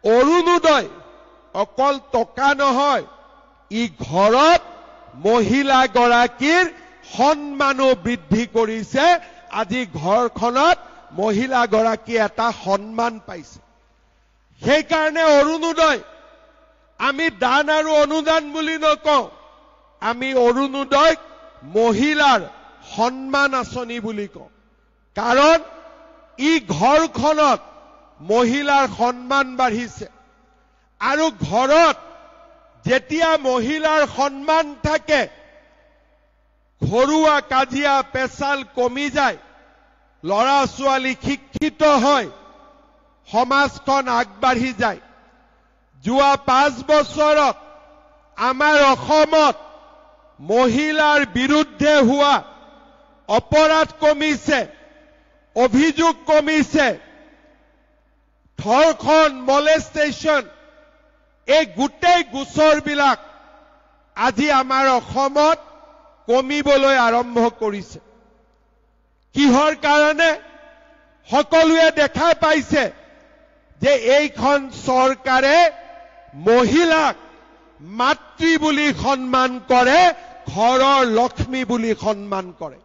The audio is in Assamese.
অৰুণোদয় অকল টকা নহয়, ই ঘৰত মহিলাগৰাকীৰ সন্মানো বৃদ্ধি কৰিছে। আজি ঘৰখনত মহিলাগৰাকী এটা সন্মান পাইছে। সেইকাৰণে অৰুণোদয় আমি দান আৰু অনুদান বুলি নকওঁ, আমি অৰুণোদয়ক মহিলাৰ সন্মান আঁচনি বুলি কওঁ। কাৰণ ই ঘৰখনত মহিলাৰ সন্মান বাঢ়িছে। আৰু ঘৰত যেতিয়া মহিলাৰ সন্মান থাকে, ঘৰুৱা কাজিয়া পেচাল কমি যায়, ল'ৰা ছোৱালী শিক্ষিত হয়, সমাজখন আগবাঢ়ি যায়। যোৱা 5 বছৰত আমাৰ অসমত মহিলাৰ বিৰুদ্ধে হোৱা অপৰাধ কমিছে, অভিযোগ কমিছে। ধৰ্ষণ, মলেষ্টেশ্যন, এই গোটেই গোচৰবিলাক আজি আমাৰ অসমত কমিবলৈ আৰম্ভ কৰিছে। কিহৰ কাৰণে? সকলোৱে দেখা পাইছে যে এইখন চৰকাৰে মহিলাক মাতৃ বুলি সন্মান কৰে, ঘৰৰ লক্ষ্মী বুলি সন্মান কৰে।